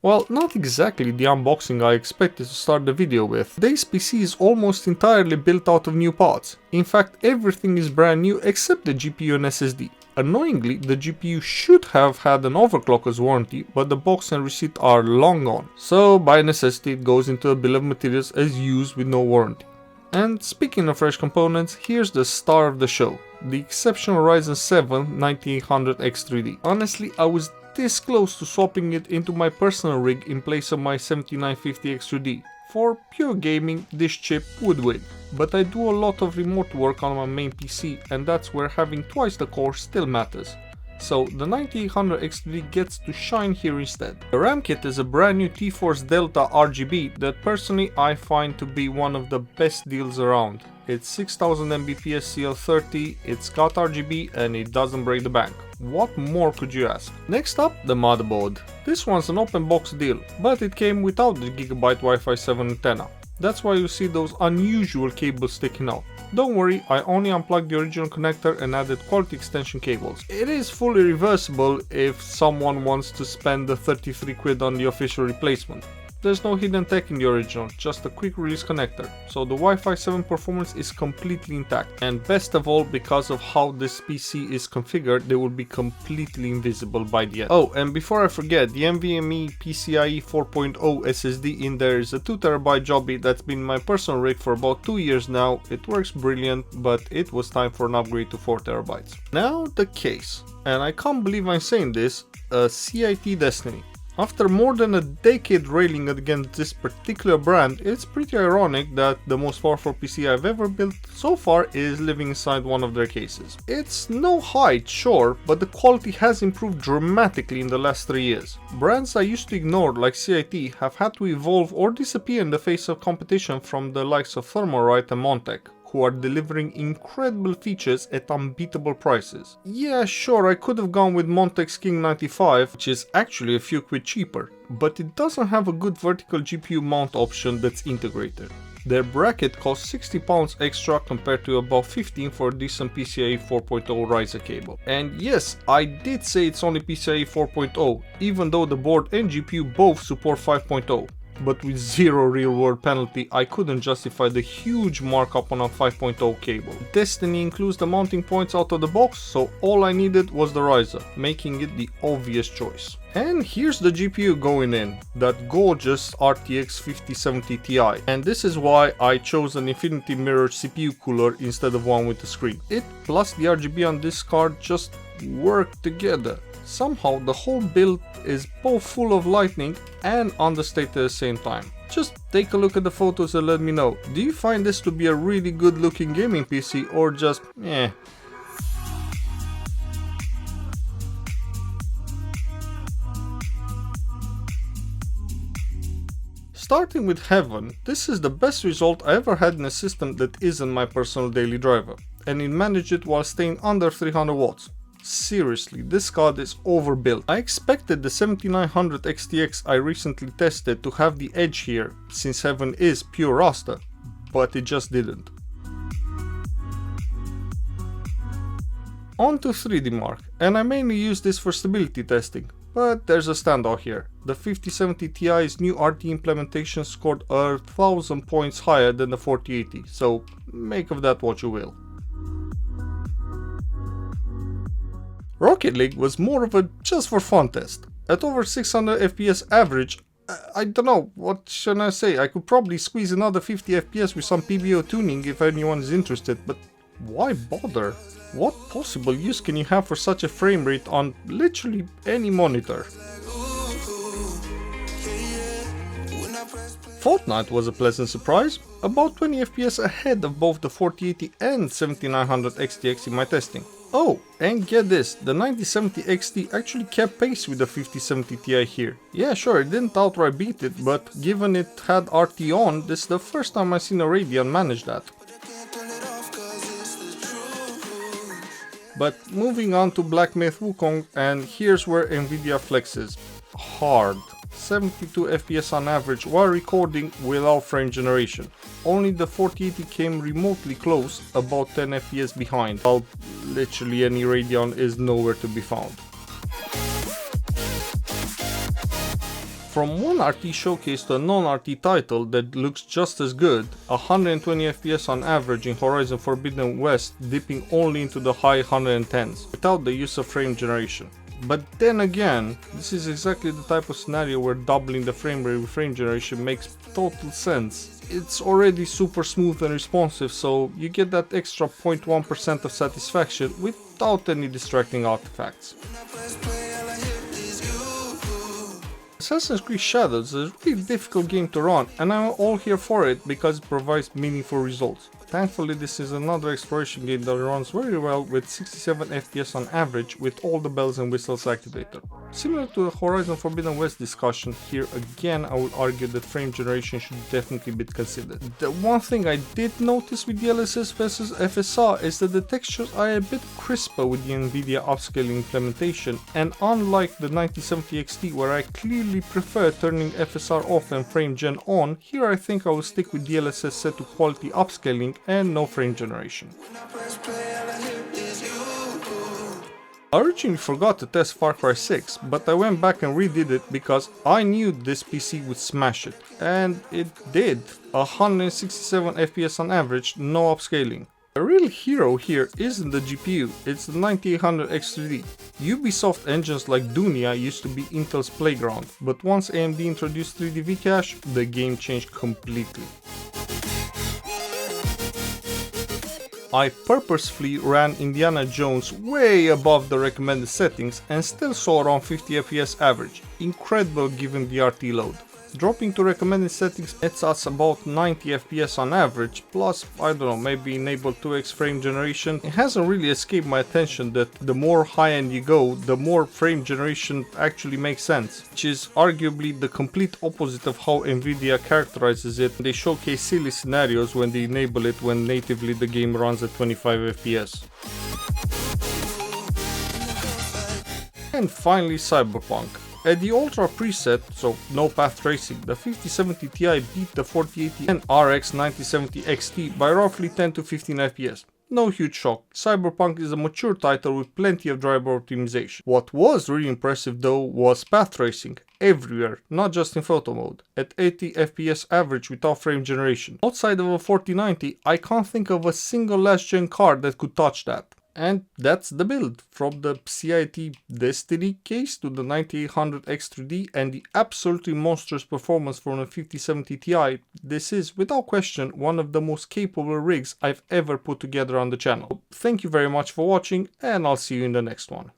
Well, not exactly the unboxing I expected to start the video with. Today's PC is almost entirely built out of new parts. In fact, everything is brand new except the GPU and SSD. Annoyingly, the GPU should have had an overclocker's warranty, but the box and receipt are long gone. So by necessity it goes into a bill of materials as used with no warranty. And speaking of fresh components, here's the star of the show, the exceptional Ryzen 7 9800X3D. Honestly, I was this close to swapping it into my personal rig in place of my 7950X3D. For pure gaming, this chip would win. But I do a lot of remote work on my main PC, and that's where having twice the core still matters. So the 9800X3D gets to shine here instead. The RAM kit is a brand new T-Force Delta RGB that personally I find to be one of the best deals around. It's 6000 Mbps CL30, it's got RGB and it doesn't break the bank. What more could you ask? Next up, the motherboard. This one's an open box deal, but it came without the Gigabyte Wi-Fi 7 antenna. That's why you see those unusual cables sticking out. Don't worry, I only unplugged the original connector and added quality extension cables. It is fully reversible if someone wants to spend the 33 quid on the official replacement. There's no hidden tech in the original, just a quick release connector, so the Wi-Fi 7 performance is completely intact. And best of all, because of how this PC is configured, they will be completely invisible by the end. Oh, and before I forget, the NVMe PCIe 4.0 SSD in there is a 2TB jobby that's been my personal rig for about 2 years now. It works brilliant, but it was time for an upgrade to 4TB. Now the case, and I can't believe I'm saying this, a CIT Destiny. After more than a decade railing against this particular brand, it's pretty ironic that the most powerful PC I've ever built so far is living inside one of their cases. It's no height, sure, but the quality has improved dramatically in the last 3 years. Brands I used to ignore like CIT have had to evolve or disappear in the face of competition from the likes of Thermalright and Montech, who are delivering incredible features at unbeatable prices. Yeah, sure, I could have gone with Montech's King 95, which is actually a few quid cheaper, but it doesn't have a good vertical GPU mount option that's integrated. Their bracket costs £60 extra compared to about 15 for a decent PCIe 4.0 Ryzen cable. And yes, I did say it's only PCIe 4.0, even though the board and GPU both support 5.0. But with zero real world penalty, I couldn't justify the huge markup on a 5.0 cable. Destiny includes the mounting points out of the box, so all I needed was the riser, making it the obvious choice. And here's the GPU going in, that gorgeous RTX 5070 Ti, and this is why I chose an Infinity Mirror CPU cooler instead of one with a screen. It plus the RGB on this card just work together. Somehow the whole build is both full of lightning and understated at the same time. Just take a look at the photos and let me know, do you find this to be a really good looking gaming PC or just eh? Starting with Heaven, this is the best result I ever had in a system that isn't my personal daily driver, and it managed it while staying under 300 watts. Seriously, this card is overbuilt. I expected the 7900 XTX I recently tested to have the edge here, since Heaven is pure raster, but it just didn't. On to 3D Mark, and I mainly use this for stability testing, but there's a standout here. The 5070 Ti's new RT implementation scored 1000 points higher than the 4080, so make of that what you will. Rocket League was more of a just for fun test. At over 600 FPS average, I don't know, what should I say, I could probably squeeze another 50 FPS with some PBO tuning if anyone is interested, but why bother? What possible use can you have for such a frame rate on literally any monitor? Fortnite was a pleasant surprise, about 20 FPS ahead of both the 4080 and 7900 XTX in my testing. Oh, and get this, the 9070 XT actually kept pace with the 5070 Ti here. Yeah, sure, it didn't outright beat it, but given it had RT on, this is the first time I've seen a Radeon manage that. But moving on to Black Myth Wukong, and here's where Nvidia flexes. Hard. 72 FPS on average while recording without frame generation. Only the 4080 came remotely close, about 10 FPS behind, while literally any Radeon is nowhere to be found. From one RT showcase to a non-RT title that looks just as good, 120 FPS on average in Horizon Forbidden West, dipping only into the high 110s, without the use of frame generation. But then again, this is exactly the type of scenario where doubling the frame rate with frame generation makes total sense. It's already super smooth and responsive, so you get that extra 0.1% of satisfaction without any distracting artifacts. Assassin's Creed Shadows is a really difficult game to run, and I'm all here for it because it provides meaningful results. Thankfully, this is another exploration game that runs very well with 67 FPS on average with all the bells and whistles activated. Similar to the Horizon Forbidden West discussion, here again I would argue that frame generation should definitely be considered. The one thing I did notice with DLSS versus FSR is that the textures are a bit crisper with the Nvidia upscaling implementation, and unlike the 9070 XT where I clearly prefer turning FSR off and frame gen on, here I think I will stick with DLSS set to quality upscaling and no frame generation. I originally forgot to test Far Cry 6, but I went back and redid it because I knew this PC would smash it, and it did. 167 FPS on average, no upscaling. The real hero here isn't the GPU, it's the 9800 X3D. Ubisoft engines like Dunia used to be Intel's playground, but once AMD introduced 3D V-Cache, the game changed completely. I purposefully ran Indiana Jones way above the recommended settings and still saw around 50 FPS average, incredible given the RT load. Dropping to recommended settings gets us about 90 FPS on average, plus, I don't know, maybe enable 2x frame generation. It hasn't really escaped my attention that the more high-end you go, the more frame generation actually makes sense, which is arguably the complete opposite of how Nvidia characterizes it. They showcase silly scenarios when they enable it when natively the game runs at 25 FPS. And finally, Cyberpunk. At the Ultra preset, so no path tracing, the 5070 Ti beat the 4080 and RX 9070 XT by roughly 10 to 15 FPS. No huge shock, Cyberpunk is a mature title with plenty of driver optimization. What was really impressive though was path tracing, everywhere, not just in photo mode, at 80 FPS average without frame generation. Outside of a 4090, I can't think of a single last gen card that could touch that. And that's the build, from the CIT Destiny case to the 9800 X3D and the absolutely monstrous performance from the 5070 Ti. This is, without question, one of the most capable rigs I've ever put together on the channel. Thank you very much for watching, and I'll see you in the next one.